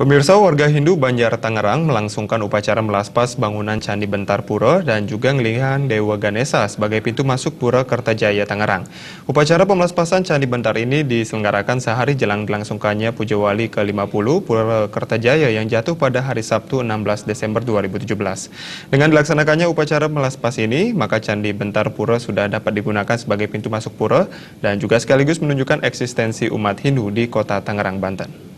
Pemirsa, warga Hindu Banjar Tangerang melangsungkan upacara melaspas bangunan Candi Bentar Pura dan juga ngelihan Dewa Ganesha sebagai pintu masuk Pura Kertajaya Tangerang. Upacara pemelaspasan Candi Bentar ini diselenggarakan sehari jelang dilangsungkannya Puja Wali ke-50 Pura Kertajaya yang jatuh pada hari Sabtu 16 Desember 2017. Dengan dilaksanakannya upacara melaspas ini, maka Candi Bentar Pura sudah dapat digunakan sebagai pintu masuk pura dan juga sekaligus menunjukkan eksistensi umat Hindu di kota Tangerang, Banten.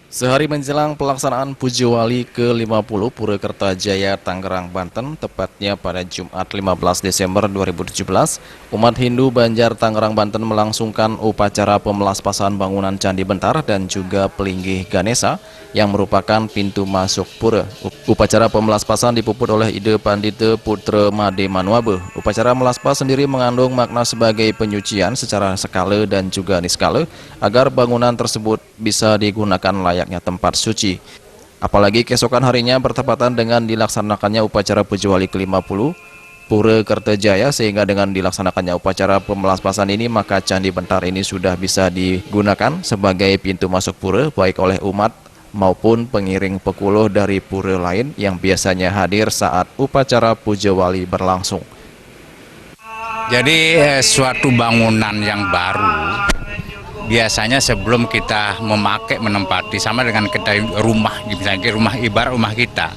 Sehari menjelang pelaksanaan Puja Wali ke-50 Pura Kertajaya Tangerang, Banten, tepatnya pada Jumat 15 Desember 2017, umat Hindu Banjar Tangerang, Banten melangsungkan upacara pemelaspasan bangunan Candi Bentar dan juga Pelinggih Ganesha yang merupakan pintu masuk pura. Upacara pemelaspasan dipuput oleh Ide Pandita Putra Made Manuabe. Upacara melaspas sendiri mengandung makna sebagai penyucian secara skala dan juga niskala agar bangunan tersebut bisa digunakan layaknya tempat suci. Apalagi keesokan harinya bertepatan dengan dilaksanakannya upacara Puja Wali ke-50 Pura Kertajaya, sehingga dengan dilaksanakannya upacara pemelaspasan ini maka Candi Bentar ini sudah bisa digunakan sebagai pintu masuk pura baik oleh umat maupun pengiring pekuluh dari pura lain yang biasanya hadir saat upacara Puja Wali berlangsung. Jadi suatu bangunan yang baru biasanya sebelum kita menempati sama dengan kita rumah, misalnya rumah ibarat rumah kita.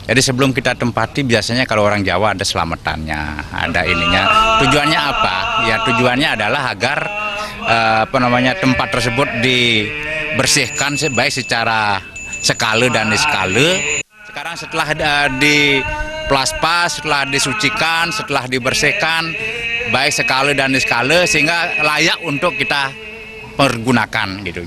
Jadi sebelum kita tempati biasanya kalau orang Jawa ada selamatannya, ada ininya. Tujuannya apa? Ya tujuannya adalah agar tempat tersebut dibersihkan baik secara skala dan niskala. Sekarang setelah di pelaspas, setelah disucikan, setelah dibersihkan baik skala dan niskala sehingga layak untuk kita pergunakan gitu.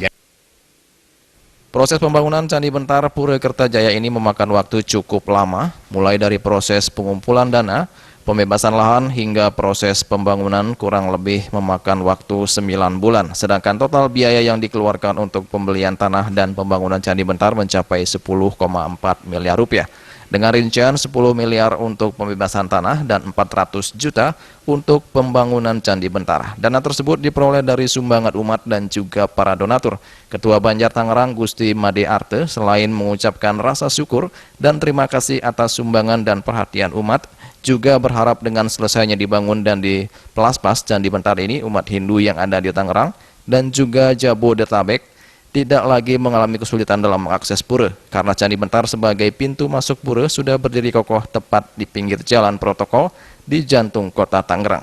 Proses pembangunan Candi Bentar Pura Kertajaya ini memakan waktu cukup lama, mulai dari proses pengumpulan dana, pembebasan lahan hingga proses pembangunan kurang lebih memakan waktu 9 bulan. Sedangkan total biaya yang dikeluarkan untuk pembelian tanah dan pembangunan Candi Bentar mencapai 10,4 miliar rupiah. Dengan rincian 10 miliar untuk pembebasan tanah dan 400 juta untuk pembangunan Candi Bentar. Dana tersebut diperoleh dari sumbangan umat dan juga para donatur. Ketua Banjar Tangerang Gusti Made Arte selain mengucapkan rasa syukur dan terima kasih atas sumbangan dan perhatian umat, juga berharap dengan selesainya dibangun dan dipelaspas Candi Bentar ini, umat Hindu yang ada di Tangerang dan juga Jabodetabek tidak lagi mengalami kesulitan dalam mengakses pura, karena Candi Bentar sebagai pintu masuk pura sudah berdiri kokoh tepat di pinggir jalan protokol di jantung kota Tangerang.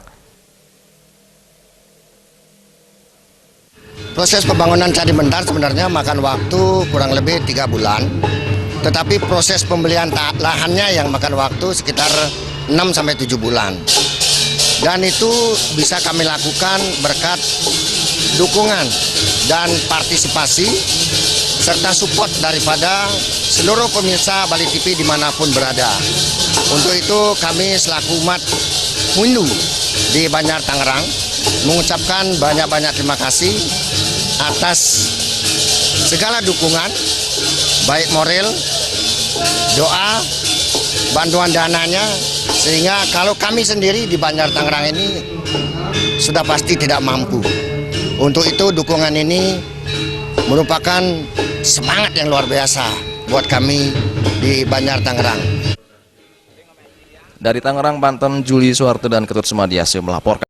Proses pembangunan Candi Bentar sebenarnya makan waktu kurang lebih 3 bulan, tetapi proses pembelian lahannya yang makan waktu sekitar 6-7 bulan. Dan itu bisa kami lakukan berkat dukungan dan partisipasi serta support daripada seluruh pemirsa Bali TV dimanapun berada. Untuk itu kami selaku umat Hindu di Banjar Tangerang mengucapkan banyak-banyak terima kasih atas segala dukungan, baik moral, doa, bantuan dananya, sehingga kalau kami sendiri di Banjar Tangerang ini sudah pasti tidak mampu. Untuk itu dukungan ini merupakan semangat yang luar biasa buat kami di Banjar Tangerang. Dari Tangerang, Banten, Juli Suharto dan Ketut Sumadiase melaporkan.